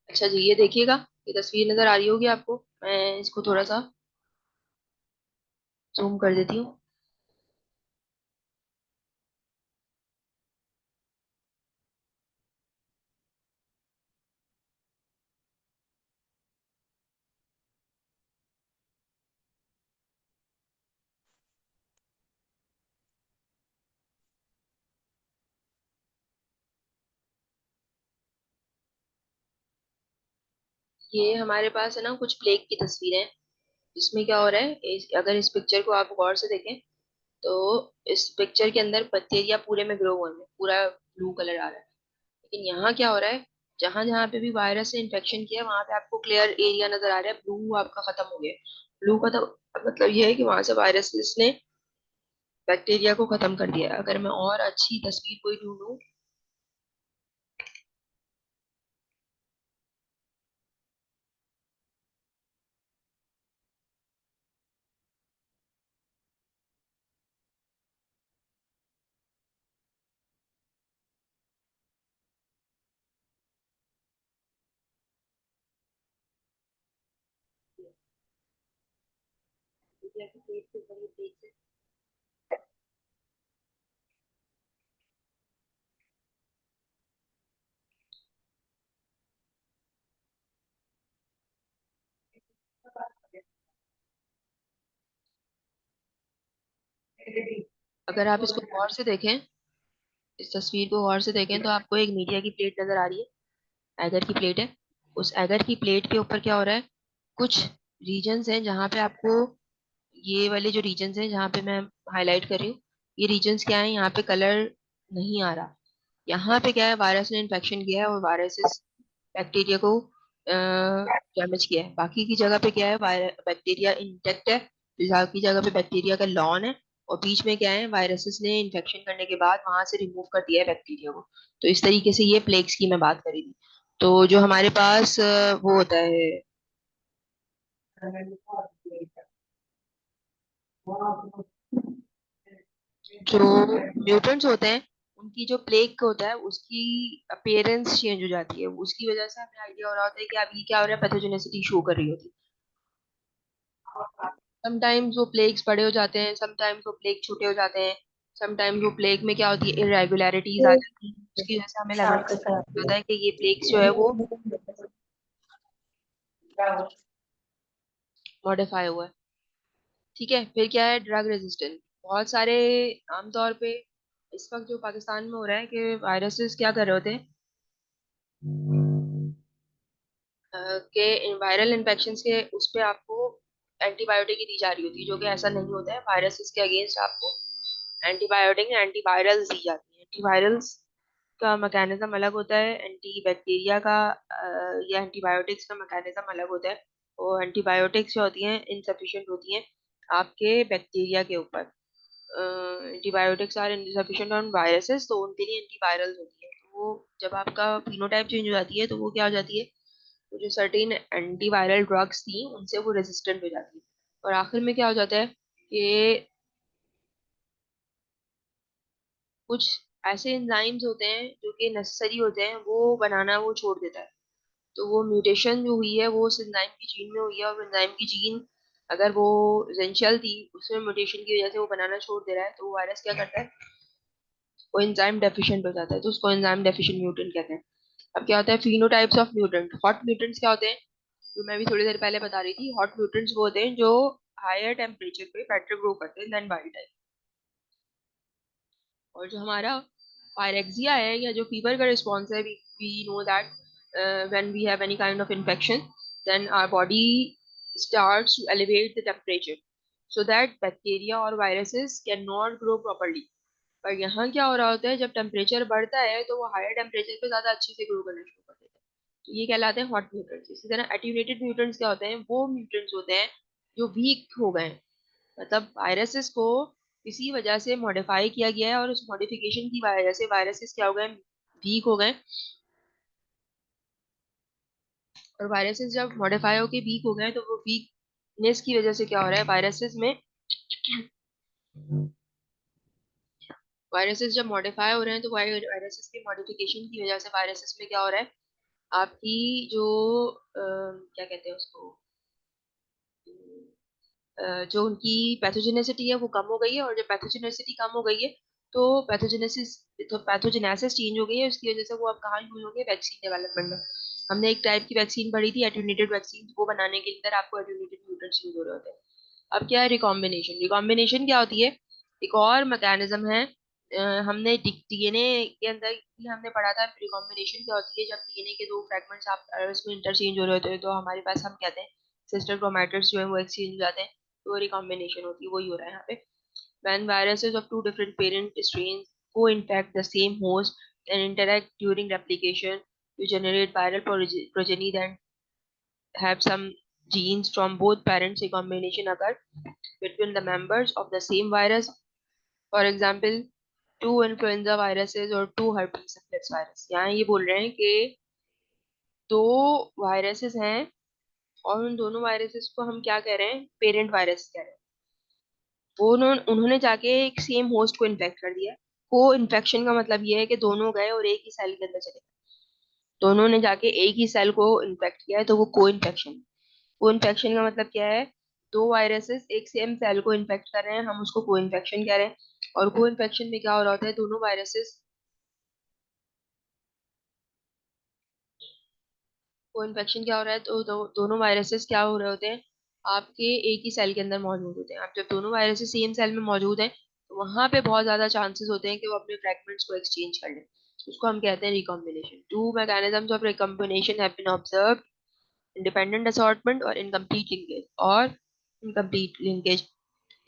अच्छा जी, ये देखिएगा, ये तस्वीर नजर आ रही होगी आपको। मैं इसको थोड़ा सा जूम कर देती हूँ। ये हमारे पास है ना कुछ प्लेग की तस्वीरें हैं। इसमें क्या हो रहा है, अगर इस पिक्चर को आप गौर से देखें तो इस पिक्चर के अंदर बैक्टीरिया पूरे में ग्रो हुए हैं, पूरा ब्लू कलर आ रहा है। लेकिन यहाँ क्या हो रहा है, जहां जहां पे भी वायरस से इन्फेक्शन किया वहां पे आपको क्लियर एरिया नजर आ रहा है, ब्लू आपका खत्म हो गया। ब्लू का तो मतलब ये है कि वहां से वायरस ने बैक्टीरिया को खत्म कर दिया है। अगर मैं और अच्छी तस्वीर कोई ढूंढूं। अगर आप इसको गौर से देखें, इस तस्वीर को गौर से देखें तो आपको एक मीडिया की प्लेट नजर आ रही है, एगर की प्लेट है। उस एगर की प्लेट के ऊपर क्या हो रहा है, कुछ रीजन्स हैं जहाँ पे आपको, ये वाले जो रीजन्स हैं जहाँ पे मैं हाईलाइट कर रही हूँ, ये रीजन्स क्या है, यहाँ पे कलर नहीं आ रहा। यहाँ पे क्या है, वायरस ने इन्फेक्शन किया है और वायरस बैक्टीरिया को डैमेज किया है। बाकी की जगह पे क्या है, बैक्टीरिया इंटेक्ट है। तो बाकी जगह पे बैक्टीरिया का लॉन है, और बीच में क्या है, वायरसेस ने इन्फेक्शन करने के बाद वहां से रिमूव कर दिया है बैक्टीरिया को। तो इस तरीके से ये प्लेग्स की मैं बात करी थी। तो जो हमारे पास वो होता है, जो म्यूटेंट्स होते हैं, उनकी जो प्लेग होता है उसकी अपीयरेंस चेंज हो जाती है। उसकी वजह से हमें आइडिया हो रहा होता है कि अब ये क्या हो रहा है, पैथोजेनेसिटी शो कर रही होती है। समटाइम्स वो प्लेग्स बड़े हो जाते हैं, समटाइम्स वो प्लेग छोटे हो जाते हैं। समटाइम्स वो प्लेग में क्या होती है, इरेगुलरिटीज आ जाती है, उसकी वजह से हमें लगता होता है कि ये प्लेग्स जो है वो मॉडिफाई हुआ है। ठीक है, फिर क्या है, ड्रग रेजिस्टेंस। बहुत सारे, आमतौर पे इस वक्त जो पाकिस्तान में हो रहा है कि वायरसेस क्या कर रहे होते हैं कि वायरल इन्फेक्शंस के उस पे आपको एंटीबायोटिक ही दी जा रही होती है, जो कि ऐसा नहीं होता है। वायरसेस के अगेंस्ट आपको एंटीबायोटिक एंटीवायरल्स दी जाती है। एंटीवायरल्स का मैकेनिज्म अलग होता है, एंटी बैक्टीरिया का या एंटीबायोटिक्स का मैकेनिज्म अलग होता है। और एंटीबायोटिक्स जो होती हैं इनसफिशिएंट होती हैं आपके बैक्टीरिया के ऊपर। Antibiotics are insufficient on viruses, तो उनके लिए एंटीवायरल्स होती है। तो वो जब आपका फिनोटाइप चेंज हो जाती है तो वो क्या हो जाती है, वो जो सर्टेन एंटीवायरल ड्रग्स थी उनसे वो रेजिस्टेंट हो जाती है। और आखिर में क्या हो जाता है कि कुछ ऐसे एंजाइम्स होते हैं जो कि नेसेसरी होते हैं, वो बनाना वो छोड़ देता है। तो वो म्यूटेशन जो हुई है वो उस एंजाइम की जीन में हुई है, और एंजाइम की जीन अगर वो एसेंशियल थी, उसमें म्यूटेशन की वजह से वो बनाना छोड़ दे रहा है, तो वो वायरस क्या करता है, वो एंजाइम डेफिशिएंट हो जाता है। तो उसको एंजाइम डेफिशिएंट म्यूटेंट कहते हैं। अब क्या होता है, phenotypes of mutant. Hot mutants क्या होते हैं, जो मैं भी थोड़ी देर पहले बता रही थी। हॉट म्यूटेंट्स वो होते हैं जो हायर टेम्परेचर पे बेटर ग्रो करते हैं देन वाइल्ड टाइप। और जो हमारा पायरेक्सिया है, या जो फीवर का रिस्पॉन्स है, we know that when we have any kind of infection, then our body starts to elevate the temperature so that bacteria और viruses cannot grow properly. पर यहाँ क्या हो रहा होता है, जब टेम्परेचर बढ़ता है तो वो हायर टेम्परेचर पे ज्यादा अच्छे से ग्रो करना शुरू कर देते हैं। तो ये कहलाते हैं हॉट म्यूटेंट्स। इसी तरह एट्यूनेटेड म्यूटेंट्स क्या होते हैं, वो म्यूटेंट्स होते हैं जो वीक हो गए हैं। मतलब वायरसेस को किसी वजह से मॉडिफाई किया गया है, और उस मॉडिफिकेशन की वजह से वायरसेस क्या हो गए, वीक हो गए। और वायरसेस जब मॉडिफाई होके वीक हो गए तो वो वीकनेस की वजह से क्या हो रहा है, वायरसेस जब मॉडिफाई हो रहे हैं तो वायरसेस की मॉडिफिकेशन की वजह से वायरसेस में क्या हो रहा है, आपकी जो क्या कहते हैं उसको, जो उनकी पैथोजेनेसिटी है वो कम हो गई है, और जब पैथोजेनेसिटी कम हो गई है तो पैथोजेनेसिस चेंज हो गई है, उसकी वजह से वो अब कहाँ यूज होंगे, वैक्सीन डेवलपमेंट में। हमने एक टाइप की वैक्सीन पढ़ी थी एट्यूनेटेड वैक्सीन, वो बनाने के अंदर आपको एट्यूनेटेड म्यूटेंट्स यूज हो रहे होते हैं। अब क्या है रिकॉम्बिनेशन, रिकॉम्बिनेशन क्या होती है, एक और मैकेनिज्म है। हमने डीएनए के अंदर भी हमने पढ़ा था रिकॉम्बिनेशन क्या होती है, जब डीएनए के दो फ्रेगमेंट्स आप उसमें इंटरचेंज हो रहे होते हैं तो हमारे पास हम कहते हैं सिस्टर क्रोमैटिड्स जो है वो एक्सचेंज हो जाते हैं, तो रिकॉम्बिनेशन होती है, वही हो रहा है यहाँ पे। When viruses of two different parent strains co-infect the same host and interact during replication to generate viral progeny that have some genes from both parents, a combination occur between the members of the same virus. For example, two influenza viruses or two herpes simplex virus. यहाँ ये बोल रहे हैं कि दो viruses हैं और उन दोनों वायरसेस को हम क्या कह रहे हैं, पेरेंट वायरस कह रहे हैं। वो उन्होंने जाके एक सेम होस्ट को इन्फेक्ट कर दिया। को इन्फेक्शन का मतलब ये है कि दोनों गए और एक ही सेल के अंदर चले गए, दोनों ने जाके एक ही सेल को इन्फेक्ट किया है, तो वो को इन्फेक्शन। को इन्फेक्शन का मतलब क्या है, दो वायरसेस एक सेम सेल को इन्फेक्ट कर रहे हैं, हम उसको को इन्फेक्शन कह रहे हैं। और को इन्फेक्शन में क्या हो रहा होता है, दोनों वायरसेस, को इन्फेक्शन क्या हो रहा है, तो दोनों वायरसेस क्या हो रहे होते हैं, आपके एक ही सेल के अंदर मौजूद होते हैं। अब जब दोनों वायरसेस सेम सेल में मौजूद हैं तो वहां पे बहुत ज्यादा चांसेस होते हैं कि वो अपने फ्रैगमेंट्स को एक्सचेंज कर लें। उसको हम कहते हैं recombination. Two mechanisms of recombination have been observed, independent assortment or incomplete linkage, or incomplete linkage.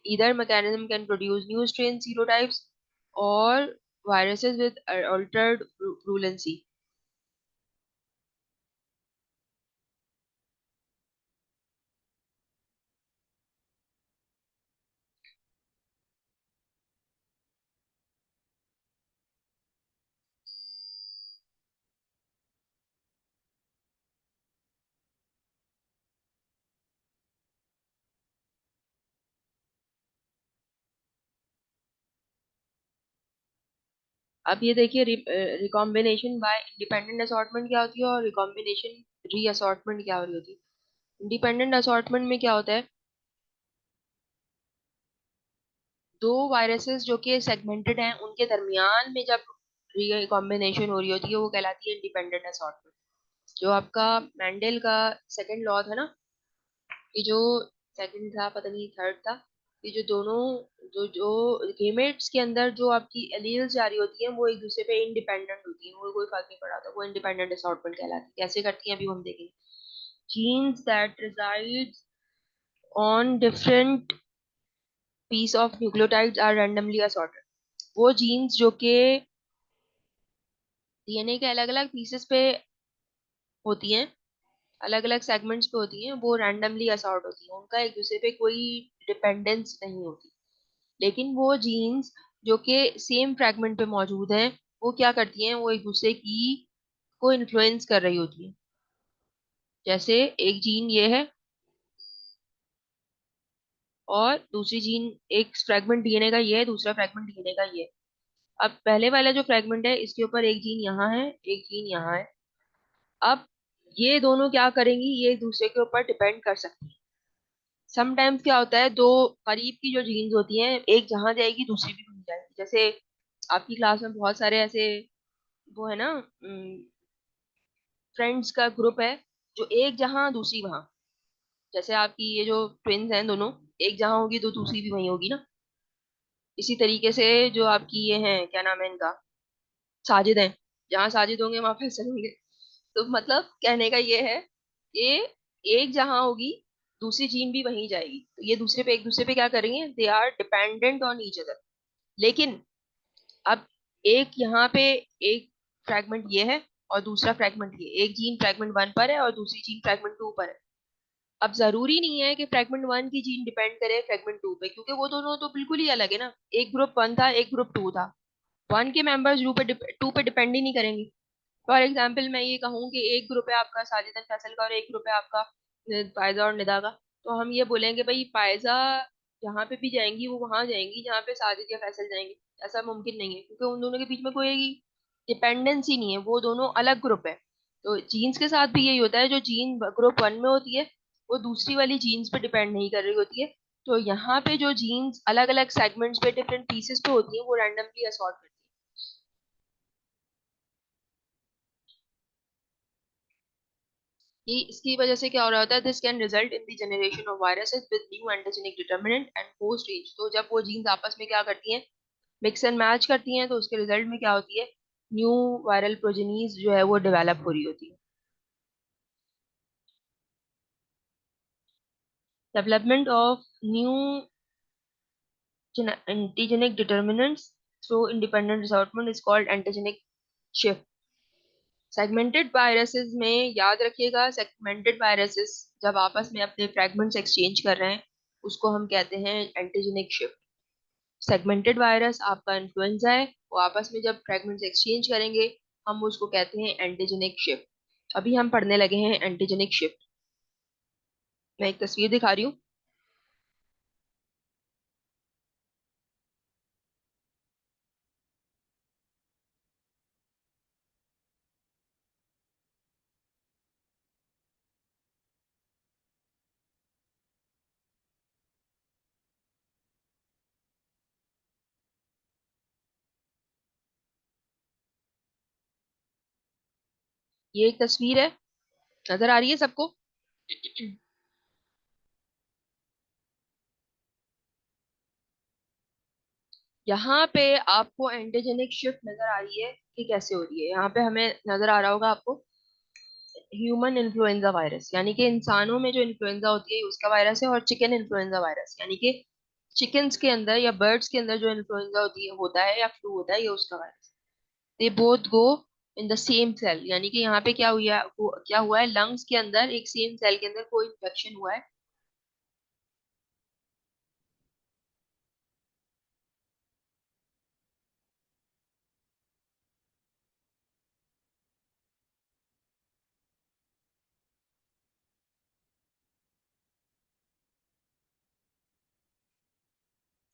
Either mechanism can produce new strain serotypes or viruses with altered valency. अब ये देखिए रिकॉम्बिनेशन बाय इंडिपेंडेंट असॉर्टमेंट क्या होती है और recombination री assortment क्या हो रही होती है। इंडिपेंडेंट असॉर्टमेंट में क्या होता है, दो वायरसेस जो कि सेगमेंटेड हैं उनके दरमियान में जब रिकॉम्बिनेशन हो रही होती है वो कहलाती है इंडिपेंडेंट असॉर्टमेंट। जो आपका मेंडल का सेकंड लॉ था ना, कि जो सेकंड था पता नहीं थर्ड था, कि जो दोनों जो जो गेमेट्स के अंदर जो आपकी एलील्स जारी होती हैं वो एक दूसरे पे इंडिपेंडेंट होती हैं, वो कोई फर्क नहीं पड़ता, वो इंडिपेंडेंट असॉर्टमेंट कहलाती है। कैसे करती हैं अभी हम देखेंगे। genes that resides on different piece of nucleotides are randomly assorted। वो जीन्स जो कि डीएनए के अलग अलग पीसेस पे होती हैं, अलग अलग सेगमेंट्स पे होती हैं, वो रैंडमली असॉर्ट होती हैं, उनका एक दूसरे पे कोई डिपेंडेंस नहीं होती। लेकिन वो जीन्स जो कि सेम फ्रैगमेंट पे मौजूद हैं, वो क्या करती हैं, वो एक दूसरे की को इन्फ्लुएंस कर रही होती है। जैसे एक जीन ये है और दूसरी जीन, एक फ्रैगमेंट डीएनए का ये है, दूसरा फ्रैगमेंट डीएनए का ये है। अब पहले वाला जो फ्रैगमेंट है इसके ऊपर एक जीन यहाँ है, एक जीन यहाँ है। अब ये दोनों क्या करेंगी, ये एक दूसरे के ऊपर डिपेंड कर सकती है। समटाइम्स क्या होता है, दो करीब की जो जीन्स होती हैं एक जहाँ जाएगी दूसरी भी वहीं जाएगी। जैसे आपकी क्लास में बहुत सारे ऐसे वो है ना, फ्रेंड्स का ग्रुप है जो एक जहाँ दूसरी वहाँ। जैसे आपकी ये जो ट्विन्स हैं दोनों, एक जहाँ होगी तो दूसरी भी वहीं होगी ना। इसी तरीके से जो आपकी ये हैं, क्या नाम है इनका, साजिद हैं, जहाँ साजिद होंगे वहां फैसल होंगे। तो मतलब कहने का ये है, ये एक जहाँ होगी दूसरी जीन भी वहीं जाएगी, तो ये दूसरे पे एक दूसरे पे क्या करेंगे, they are dependent on each other. लेकिन अब एक यहाँ पे एक फ्रैगमेंट ये है और दूसरा फ्रैगमेंट ये, एक जीन फ्रैगमेंट वन पर है और दूसरी जीन फ्रैगमेंट टू पर है। अब जरूरी नहीं है कि फ्रैगमेंट वन की जीन डिपेंड करे फ्रैगमेंट टू पे, क्योंकि वो दोनों तो बिल्कुल ही अलग है ना। एक ग्रुप वन था, एक ग्रुप टू था, वन के मेंबर्स टू पे डिपेंड ही नहीं करेंगे। फॉर एग्जाम्पल मैं ये कहूँ कि एक ग्रुप है आपका साजिद फैसल का और एक ग्रुप है आपका फायजा और निदा का, तो हम ये बोलेंगे भाई फायजा जहाँ पे भी जाएंगी वो वहां जाएंगी जहाँ पे साजिद या फैसल जाएंगे। ऐसा मुमकिन नहीं है, क्योंकि उन दोनों के बीच में कोई डिपेंडेंसी नहीं है, वो दोनों अलग ग्रुप है। तो जीन्स के साथ भी यही होता है, जो जीन ग्रुप वन में होती है वो दूसरी वाली जीन्स पे डिपेंड नहीं कर रही होती है। तो यहाँ पे जो जीन्स अलग अलग सेगमेंट्स पे डिफरेंट पीसेस पे होती है वो रैंडमली असॉर्ट करती है। ये इसकी वजह से क्या हो रहा होता है, this can result in the generation of viruses with new antigenic determinant and host range. तो जब वो जीन्स आपस में क्या करती हैं, मिक्स एंड मैच करती हैं, तो उसके रिजल्ट में क्या होती है, न्यू वायरल प्रोजेनीज जो है वो डेवलप हो रही होती है। Development of new antigenic determinants through independent assortment is called antigenic shift. Segmented viruses में याद रखिएगा, सेगमेंटेड वायरसेस जब आपस में अपने फ्रैगमेंट्स एक्सचेंज कर रहे हैं उसको हम कहते हैं एंटीजेनिक शिफ्ट। सेगमेंटेड वायरस आपका इन्फ्लुएंजा है, वो आपस में जब फ्रैगमेंट्स एक्सचेंज करेंगे हम उसको कहते हैं एंटीजेनिक शिफ्ट। अभी हम पढ़ने लगे हैं एंटीजेनिक शिफ्ट। मैं एक तस्वीर दिखा रही हूँ। ये एक तस्वीर है, नजर आ रही है सबको? यहाँ पे आपको एंटीजेनिक शिफ्ट नजर आ रही है कि कैसे हो रही है। यहाँ पे हमें नजर आ रहा होगा आपको ह्यूमन इन्फ्लुएंजा वायरस, यानी कि इंसानों में जो इन्फ्लुएंजा होती है उसका वायरस है, और चिकन इन्फ्लुएंजा वायरस यानी कि चिकन्स के अंदर या बर्ड्स के अंदर जो इन्फ्लुएंजा होती है होता है या फ्लू होता है, ये उसका virus. They both go in the same cell, यानी कि यहाँ पे क्या हुआ है, लंग्स के अंदर एक सेम सेल के अंदर कोई इन्फेक्शन हुआ है।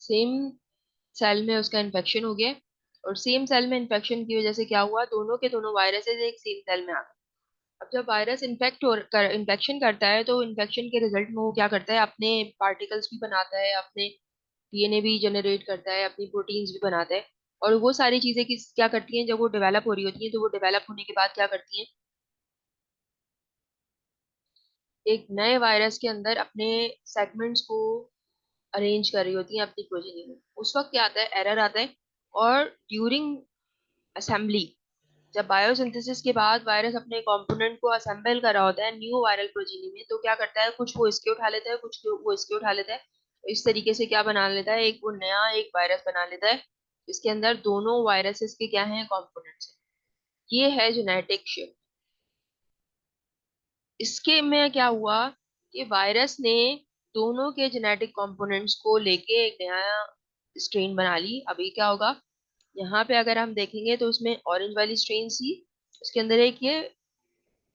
सेम सेल में उसका इन्फेक्शन हो गया है, और सेम सेल में इन्फेक्शन की वजह से क्या हुआ, दोनों के दोनों वायरसेस एक सेम सेल में आ गए। अब जब वायरस इन्फेक्शन करता है तो इन्फेक्शन के रिजल्ट में वो क्या करता है, अपने पार्टिकल्स भी बनाता है, अपने डीएनए भी जनरेट करता है, अपनी प्रोटीन्स भी बनाता है। और वो सारी चीजें क्या करती हैं, जब वो डेवलप हो रही होती हैं तो वो डेवलप होने के बाद क्या करती हैं, एक नए वायरस के अंदर अपने सेगमेंट्स को अरेंज कर रही होती हैं अपनी प्रोजेनी में। उस वक्त क्या आता है, एरर आता है। और ड्यूरिंग असेंबली, जब बायोसिंथेसिस के बाद वायरस अपने कंपोनेंट को असेंबल कर रहा होता है न्यू वायरल प्रोजीनी में, तो क्या करता है, कुछ वो इसके उठा लेता है, कुछ वो इसके उठा लेता है। तो इस तरीके से क्या बना लेता है, एक वो नया एक वायरस बना लेता है। इसके अंदर दोनों वायरसेस के क्या हैं, कंपोनेंट्स। ये है जेनेटिक शिफ्ट। इसके में क्या हुआ कि वायरस ने दोनों के जेनेटिक कंपोनेंट्स को लेके एक नया स्ट्रेन बना ली। अभी क्या होगा, यहाँ पे अगर हम देखेंगे तो उसमें ऑरेंज वाली स्ट्रेन थी, उसके अंदर एक ये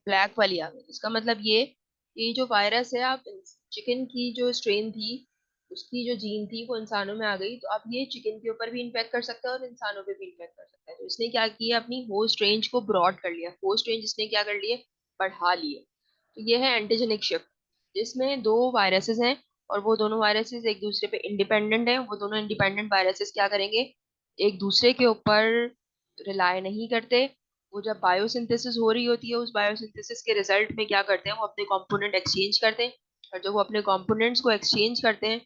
ब्लैक वाली आ गई। इसका मतलब ये जो वायरस है, आप चिकन की जो स्ट्रेन थी उसकी जो जीन थी वो इंसानों में आ गई, तो अब ये चिकन के ऊपर भी इन्फेक्ट कर सकता है और इंसानों पे भी इन्फेक्ट कर सकता है। तो इसने क्या किया, अपनी होस्ट रेंज को ब्रॉड कर लिया, होस्ट रेंज इसने क्या कर लिए, बढ़ा लिए। तो ये है एंटीजेनिक शिफ्ट, जिसमें दो वायरसेस हैं और वो दोनों वायरसेस एक दूसरे पे इंडिपेंडेंट है। वो दोनों इंडिपेंडेंट वायरसेस क्या करेंगे, एक दूसरे के ऊपर रिलाय नहीं करते। वो जब बायोसिंथेसिस हो रही होती है, उस बायोसिंथेसिस के रिजल्ट में क्या करते हैं, वो अपने कंपोनेंट एक्सचेंज करते हैं। और जब वो अपने कंपोनेंट्स को एक्सचेंज करते हैं,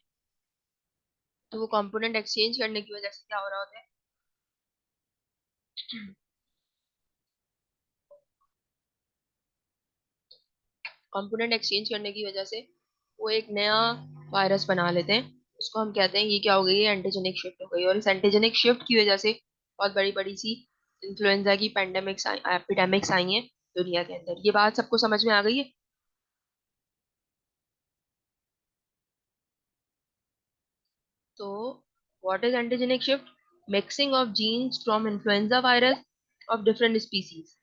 तो वो कंपोनेंट एक्सचेंज करने की वजह से क्या हो रहा होता है, कंपोनेंट एक्सचेंज करने की वजह से वो एक नया वायरस बना लेते हैं। उसको हम कहते हैं, ये क्या हो गई है, एंटीजेनिक शिफ्ट हो गई। और इस एंटीजेनिक शिफ्ट की वजह से बहुत बड़ी बड़ी सी इन्फ्लुएंजा की पेंडेमिक्स एपिडेमिक्स आई हैं दुनिया के अंदर। ये बात सबको समझ में आ गई है? तो what is antigenic shift? Mixing of genes from influenza virus of different species.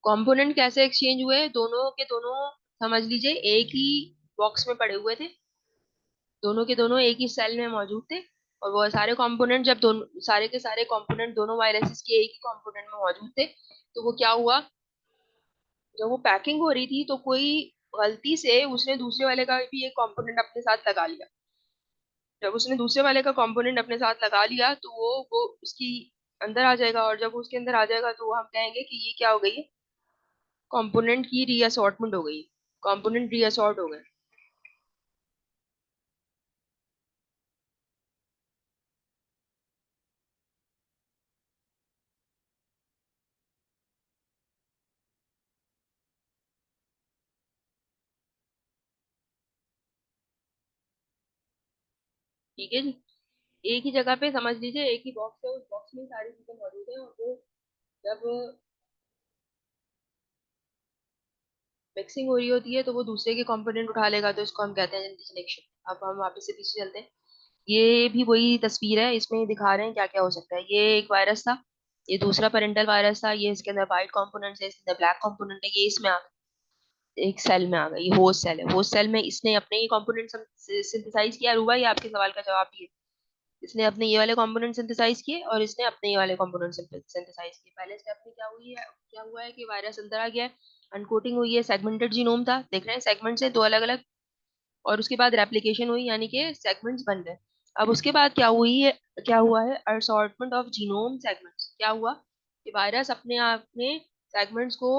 Component कैसे एक्सचेंज हुए, दोनों के दोनों समझ लीजिए एक ही बॉक्स में पड़े हुए थे, दोनों के दोनों एक ही सेल में मौजूद थे। और वो सारे कंपोनेंट जब दोनों सारे के सारे कंपोनेंट दोनों वायरसेस के एक ही कंपोनेंट में मौजूद थे, तो वो क्या हुआ, जब वो पैकिंग हो रही थी तो कोई गलती से उसने दूसरे वाले का भी एक कंपोनेंट अपने साथ लगा लिया। जब उसने दूसरे वाले का कंपोनेंट अपने साथ लगा लिया तो वो उसकी अंदर आ जाएगा, और जब वो उसके अंदर आ जाएगा तो हम कहेंगे कि ये क्या हो गई है, कंपोनेंट की रीअसॉर्टमेंट हो गई, कंपोनेंट रीअसॉर्ट हो गए। ठीक है जी। एक ही जगह पे समझ लीजिए, एक ही बॉक्स है, उस बॉक्स में सारी चीजें मौजूद हैं, और वो जब मिक्सिंग हो रही होती है तो वो दूसरे के कंपोनेंट उठा लेगा, तो इसको हम कहते हैं जनरेशन। अब हम वापस से पीछे चलते हैं। ये भी वही तस्वीर है, इसमें दिखा रहे हैं क्या क्या हो सकता है। ये एक वायरस था, ये दूसरा पेरेंटल वायरस था, ये इसके अंदर वाइट कंपोनेंट है, इसके अंदर ब्लैक कंपोनेंट है, ये इसमें एक सेल में आ गया, ये होस्ट सेल है। होस्ट सेल में इसने अपने ही कंपोनेंट सिंथेसाइज किया। रुआ, ये आपके सवाल का जवाब भी है। इसने अपने ये वाले कंपोनेंट सिंथेसाइज किए और इसने अपने ये वाले कंपोनेंट सिंथेसाइज किए। पहले स्टेप में क्या हुआ है कि वायरस अंदर आ गया है, अनकोटिंग हुई है, सेगमेंटेड जीनोम था, देख रहे हैं सेगमेंट्स है दो अलग अलग, और उसके बाद रेप्लिकेशन हुई, यानी कि सेगमेंट्स बन गए। अब उसके बाद क्या हुआ है, असॉर्टमेंट ऑफ जीनोम सेगमेंट्स। क्या हुआ कि वायरस अपने आप में सेगमेंट्स को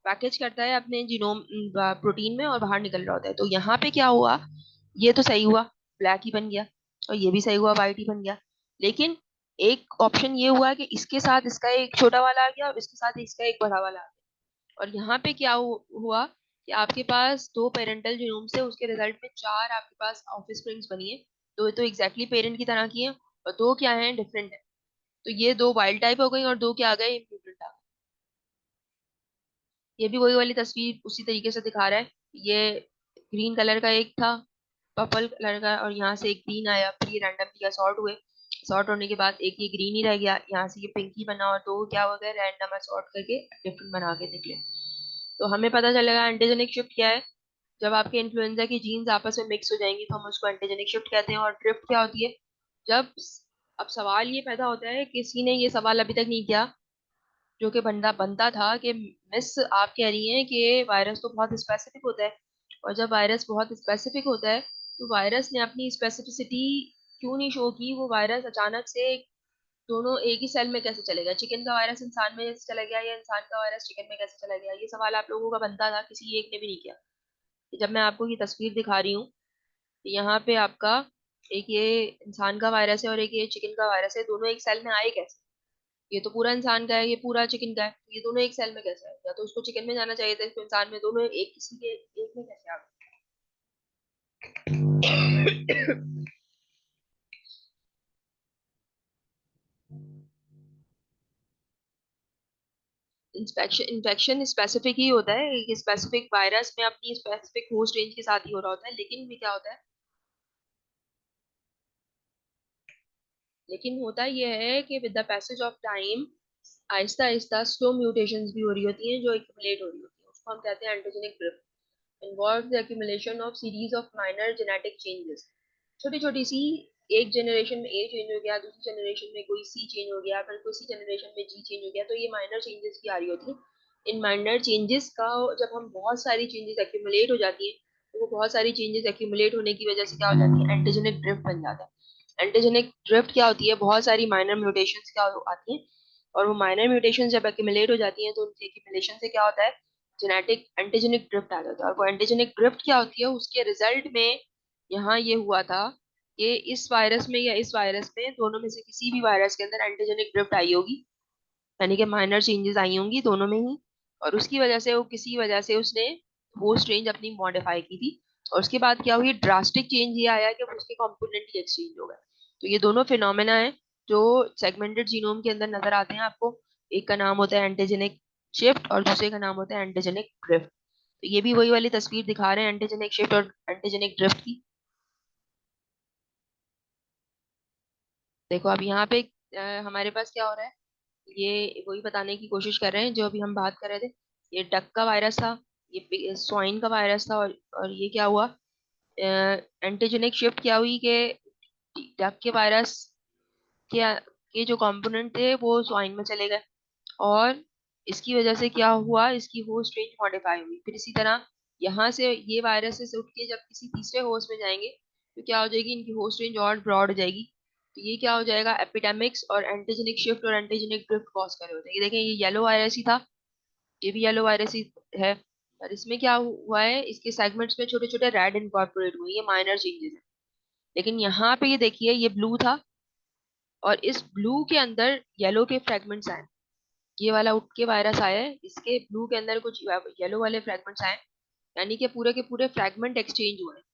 पैकेज करता है अपने जीनोम प्रोटीन में, और बाहर निकल रहा होता है। तो यहाँ पे क्या हुआ, ये तो सही हुआ, ब्लैक ही बन गया, और ये भी सही हुआ, व्हाइट ही बन गया। लेकिन एक ऑप्शन ये हुआ कि इसके साथ इसका एक छोटा वाला आ गया और इसके साथ इसका एक बड़ा वाला आ गया। और यहाँ पे क्या हुआ कि आपके पास दो पेरेंटल जीनोम से उसके रिजल्ट में चार आपके पास ऑफस्प्रिंग्स बनी है। दो तो एग्जैक्टली पेरेंट की तरह की है, और दो क्या है, डिफरेंट है। तो ये दो वाइल्ड टाइप हो गई और दो क्या आ गए, म्यूटेंट आ गए। ये भी वही वाली तस्वीर उसी तरीके से दिखा रहा है। ये ग्रीन कलर का एक था, पर्पल कलर का, और यहाँ से एक ग्रीन आया, फिर ये रैंडमली असॉर्ट हुए। सॉर्ट होने के बाद एक ये ग्रीन ही रह गया, यहाँ से ये पिंक ही बना, और दो क्या हो गए, रैंडम असॉर्ट करके डिफरेंट बना के निकले। तो हमें पता चलेगा एंटीजेनिक शिफ्ट क्या है। जब आपके इन्फ्लुएंजा की जीन्स आपस में मिक्स हो जाएंगी तो हम उसको एंटीजेनिक शिफ्ट कहते हैं। और ड्रिफ्ट क्या होती है, जब अब सवाल ये पैदा होता है, किसी ने ये सवाल अभी तक नहीं किया जो कि बंदा बनता था, कि मिस आप कह रही हैं कि वायरस तो बहुत स्पेसिफिक होता है, और जब वायरस बहुत स्पेसिफिक होता है तो वायरस ने अपनी स्पेसिफिसिटी क्यों नहीं शो की। वो वायरस अचानक से दोनों एक ही सेल में कैसे चले गया, चिकन का वायरस इंसान में कैसे चला गया, या इंसान का वायरस चिकन में कैसे चला गया, ये सवाल आप लोगों का बनता था, किसी एक ने भी नहीं किया। जब मैं आपको ये तस्वीर दिखा रही हूँ, यहाँ पे आपका एक ये इंसान का वायरस है और एक ये चिकन का वायरस है, दोनों एक सेल में आए कैसे। ये तो पूरा इंसान का है, ये पूरा चिकन का है, ये दोनों एक सेल में कैसे आए, या तो उसको चिकन में जाना चाहिए था, इसको इंसान में, दोनों एक किसी के एक में कैसे आ गए। इंस्पेक्शन इन्फेक्शन स्पेसिफिक ही होता है, एक स्पेसिफिक वायरस में अपनी स्पेसिफिक होस्ट रेंज के साथ ही हो रहा होता है। लेकिन भी क्या होता है, लेकिन होता यह है कि with the passage of time Aahista Aahista slow mutations भी हो रही होती हैं, जो एक्यूमुलेट हो रही होती हैं, उसको हम कहते हैं antigenic drift. Involve the accumulation of series of minor genetic changes. छोटी छोटी सी, एक जनरेशन में ए चेंज हो गया, दूसरी जनरेशन में कोई सी चेंज हो गया, फिर कोई सी जनरेशन में जी चेंज हो गया, तो ये माइनर चेंजेस की आ रही होती है। इन माइनर चेंजेस का जब हम बहुत सारी चेंजेस एक्यूमुलेट हो जाती है, तो वो बहुत सारी चेंजेस एक्यूमुलेट होने की वजह से क्या हो जाती है, एंटीजेनिक ड्रिफ्ट बन जाता है। एंटीजेनिक ड्रिफ्ट क्या होती है, बहुत सारी माइनर म्यूटेशंस क्या आती हैं, और वो माइनर म्यूटेशन जब एक्यूमुलेट हो जाती हैं तो उनके एक्यूमुलेशन से क्या होता है, जेनेटिक एंटीजेनिक ड्रिफ्ट आ जाता है। और वो एंटीजेनिक ड्रिफ्ट क्या होती है, उसके रिजल्ट में यहाँ ये हुआ था कि इस वायरस में या इस वायरस में, दोनों में से किसी भी वायरस के अंदर एंटीजेनिक ड्रिफ्ट आई होगी, यानी कि माइनर चेंजेस आई होंगी दोनों में ही, और उसकी वजह से वो किसी वजह से उसने होस्ट रेंज अपनी मॉडिफाई की थी। और उसके बाद क्या हुई, ड्रास्टिक चेंज ये आया कि उसके कंपोनेंट ही एक्सचेंज हो गए। तो ये दोनों फिनोमेना है जो सेगमेंटेड जीनोम के अंदर नजर आते हैं आपको। एक का नाम होता है एंटीजेनिक शिफ्ट और दूसरे का नाम होता है एंटीजेनिक ड्रिफ्ट। तो ये भी वही वाली तस्वीर दिखा रहे हैं, एंटीजेनिक शिफ्ट और एंटीजेनिक ड्रिफ्ट की। देखो अब यहाँ पे हमारे पास क्या हो रहा है, ये वही बताने की कोशिश कर रहे हैं जो अभी हम बात कर रहे थे। ये डक का वायरस था, ये स्वाइन का वायरस था, और ये क्या हुआ, एंटीजेनिक शिफ्ट क्या हुई कि जब के वायरस के के जो कंपोनेंट थे वो स्वाइन में चले गए, और इसकी वजह से क्या हुआ, इसकी होस्ट रेंज मॉडिफाई हुई। फिर इसी तरह यहाँ से ये वायरसेस उठ के जब किसी तीसरे होस्ट में जाएंगे तो क्या हो जाएगी, इनकी होस्ट रेंज और ब्रॉड हो जाएगी। तो ये क्या हो जाएगा, एपिडेमिक्स और एंटीजेनिक शिफ्ट और एंटीजेनिक ड्रिफ्ट कॉज कर रहे होते हैं। ये देखें, ये येलो वायरस ही था, ये भी येलो वायरस ही है। और इसमें क्या हुआ है, इसके सेगमेंट्स में छोटे छोटे रेड इनकॉर्पोरेट हुए, ये माइनर चेंजेस है। लेकिन यहाँ पे ये देखिए, ये ब्लू था और इस ब्लू के अंदर येलो के फ्रेगमेंट्स आए। ये वाला उठ के वायरस आया है, इसके ब्लू के अंदर कुछ येलो वाले फ्रेगमेंट्स आए, यानी कि पूरे के पूरे फ्रेगमेंट एक्सचेंज हुए हैं।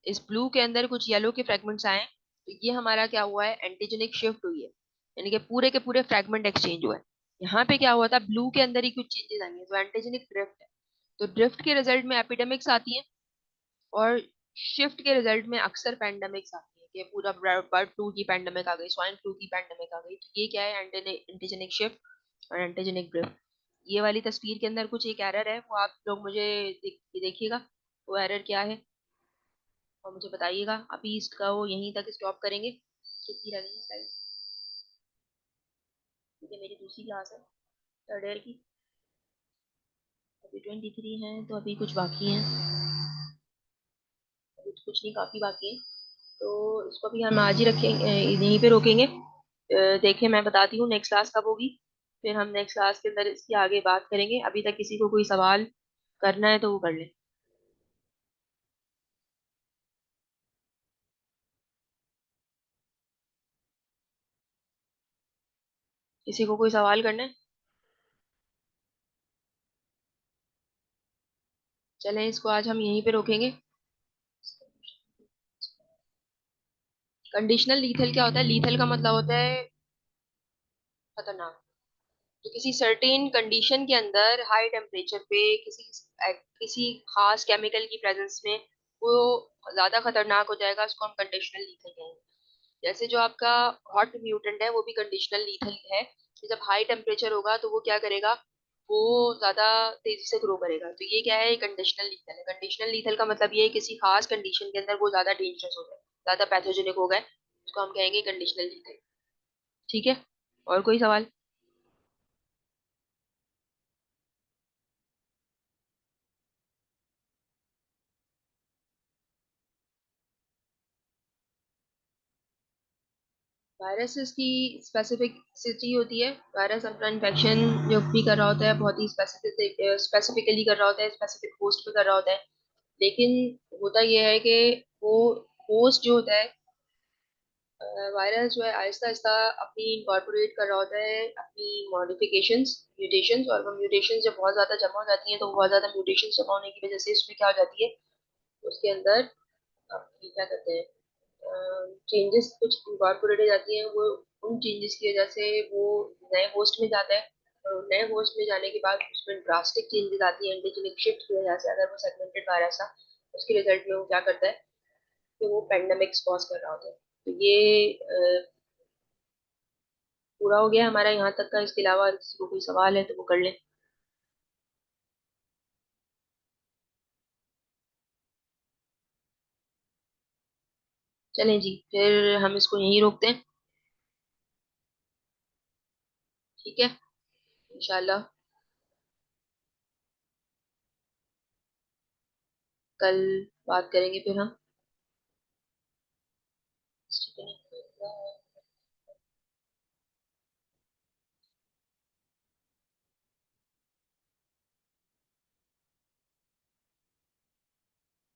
इस ब्लू के अंदर कुछ येलो के फ्रेगमेंट्स आए, तो ये हमारा क्या हुआ है, एंटीजेनिक शिफ्ट हुई है, यानी कि पूरे के पूरे फ्रेगमेंट एक्सचेंज हुए हैं। यहाँ पे क्या हुआ था, ब्लू के अंदर ही कुछ चेंजेस आएंगे, तो एंटीजेनिक ड्रिफ्ट है। तो ड्रिफ्ट के रिजल्ट में एपिडेमिक्स आती हैं, और शिफ्ट के रिजल्ट में अक्सर पैंडेमिक्स आती है, कि पूरा बर्ड फ्लू की पैंडेमिक आ गई, स्वाइन फ्लू की पैंडेमिक आ गई। तो ये क्या है, एंटीजेनिक शिफ्ट और एंटीजेनिक ड्रिफ्ट। ये वाली तस्वीर के अंदर कुछ एक एरर है, वो आप लोग मुझे देखिएगा, वो एरर क्या है और मुझे बताइएगा। अभी इसका वो यहीं तक स्टॉप करेंगे। कितनी रह गई स्लाइड, क्योंकि मेरी दूसरी क्लास है थर्ड ईयर की, अभी 23 है, तो अभी कुछ बाकी है, अभी तो कुछ नहीं, काफी बाकी है। तो इसको भी हम आज ही रखेंगे, यहीं पे रोकेंगे। देखें, मैं बताती हूँ नेक्स्ट क्लास कब होगी, फिर हम नेक्स्ट क्लास के अंदर इसकी आगे बात करेंगे। अभी तक किसी को कोई सवाल करना है तो वो कर ले। किसी को कोई सवाल करना है? चलें, इसको आज हम यहीं पे रोकेंगे। कंडीशनल लीथल क्या होता है, लीथल का मतलब होता है खतरनाक। तो किसी सर्टेन कंडीशन के अंदर हाई टेम्परेचर पे किसी खास केमिकल की प्रेजेंस में वो ज्यादा खतरनाक हो जाएगा, उसको हम कंडीशनल लीथल कहेंगे। जैसे जो आपका हॉट म्यूटेंट है वो भी कंडीशनल लीथल है, कि जब हाई टेम्परेचर होगा तो वो क्या करेगा, वो ज्यादा तेजी से ग्रो करेगा। तो ये क्या है, कंडीशनल लीथल है। कंडीशनल लीथल का मतलब ये है किसी खास कंडीशन के अंदर वो ज्यादा डेंजरस हो जाए, ज्यादा पैथोजेनिक हो गए, उसको हम कहेंगे कंडीशनल लीथल। ठीक है, और कोई सवाल? वायरसेस की स्पेसिफिसिटी होती है, वायरस अपना इन्फेक्शन जो भी कर रहा होता है बहुत ही स्पेसिफिकली कर रहा होता है, स्पेसिफिक होस्ट पे कर रहा होता है। लेकिन होता यह है कि वो होस्ट जो होता है, वायरस जो है आहिस्ता आहिस्ता अपनी इनकॉर्पोरेट कर रहा होता है अपनी मॉडिफिकेशंस, म्यूटेशंस, और वो म्यूटेशंस जब बहुत ज्यादा जमा हो जाती हैं, तो बहुत ज्यादा म्यूटेशंस जमा होने की वजह से उसमें क्या हो जाती है, उसके अंदर ये क्या कहते हैं, चेंजेस कुछ इनकॉर्पोरेट हो जाती हैं। वो उन चेंजेस की वजह से वो नए होस्ट में जाता है, और नए होस्ट में जाने के बाद उसमें ड्रास्टिक चेंजेस आती है एंटीजेनिक शिफ्ट की वजह से। अगर वो सेगमेंटेड वायरस था, उसके रिजल्ट में वो क्या करता है कि वो पेंडेमिक्स कॉज कर रहा होता है। तो ये पूरा हो गया हमारा यहाँ तक का। इसके अलावा किसी को कोई सवाल है तो वो कर ले। चलें जी, फिर हम इसको यहीं रोकते हैं। ठीक है, इंशाल्लाह कल बात करेंगे फिर हम।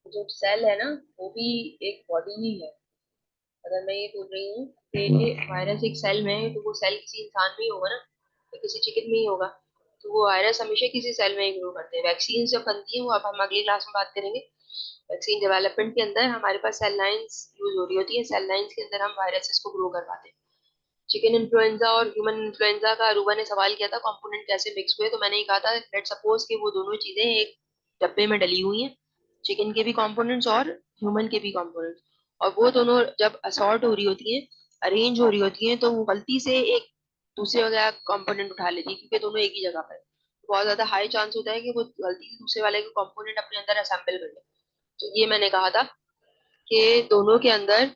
जो सेल है ना, वो भी एक बॉडी ही है। अगर मैं ये बोल रही हूँ कि वायरस एक सेल में है, तो वो सेल किसी इंसान में ही होगा ना, या किसी चिकन में ही होगा। तो वो वायरस हमेशा किसी सेल में ही ग्रो करते हैं। वैक्सीन जब बनती है, वो अब हम अगली क्लास में बात करेंगे। वैक्सीन डेवलपमेंट के अंदर हमारे पास सेल लाइंस यूज हो रही होती है, सेल लाइंस के अंदर हम वायरसेस को ग्रो करवाते हैं। चिकन इन्फ्लुएंजा और ह्यूमन इन्फ्लुएंजा का अरूबा ने सवाल किया था, कंपोनेंट कैसे मिक्स हुए, तो मैंने ये कहा था लेट सपोज कि वो दोनों चीजें एक डब्बे में डली हुई हैं, चिकन के भी कंपोनेंट्स और ह्यूमन के भी कंपोनेंट्स, और वो दोनों जब असॉर्ट हो रही होती हैं, अरेंज हो रही होती हैं, तो वो गलती से एक दूसरे वगैरह कंपोनेंट उठा लेती है, क्योंकि दोनों एक ही जगह पर है। तो बहुत ज्यादा हाई चांस होता है कि वो गलती से दूसरे वाले के कंपोनेंट अपने अंदर असेंबल कर ले। तो ये मैंने कहा था कि दोनों के अंदर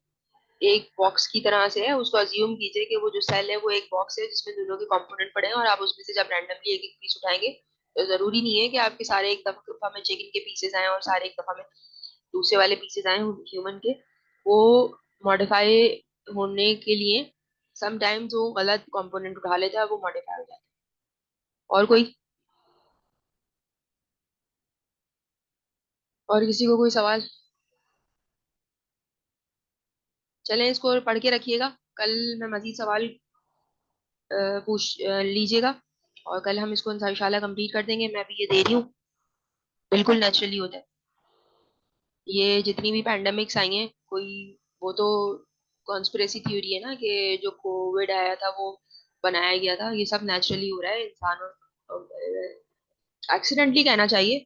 एक बॉक्स की तरह से है, उसको अज्यूम कीजिए कि वो जो सेल है वो एक बॉक्स है जिसमें दोनों के कंपोनेंट पड़े हैं, और आप उसमें से जब रैंडमली एक एक पीस उठाएंगे तो जरूरी नहीं है कि आपके सारे एक दफा में चिकन के पीसेस आए और सारे एक दफा में दूसरे वाले पीसेस आए ह्यूमन के। वो मॉडिफाई होने के लिए समटाइम्स वो गलत कंपोनेंट उठा लेता है, वो मॉडिफाई हो जाता है। और कोई, और किसी को कोई सवाल? चलें, इसको पढ़ के रखिएगा। कल मैं मजीद सवाल लीजिएगा, और कल हम इसको इंशाल्लाह कंप्लीट कर देंगे। मैं अभी ये दे रही हूँ, बिल्कुल नेचुरली होता है। ये जितनी भी पैंडेमिक्स आई हैं, कोई, वो तो कॉन्स्पिरेसी थ्योरी है ना, कि जो कोविड आया था वो बनाया गया था। ये सब नेचुरली हो रहा है इंसानों, एक्सीडेंटली कहना चाहिए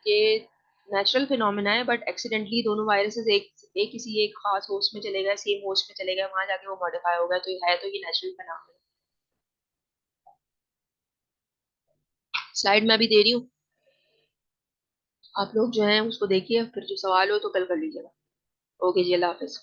कि नेचुरल फिनोमिना है, बट एक्सीडेंटली दोनों वायरसेस एक किसी एक खास होस्ट में चले गए, सेम होस्ट में चले गए, वहां जाके वो मॉडिफाई हो गया, तो ये है तो ये नेचुरल फिनोमिना। स्लाइड मैं अभी दे रही हूँ, आप लोग जो है उसको देखिए, फिर जो सवाल हो तो कल कर लीजिएगा। ओके जी, अल्लाह हाफिज।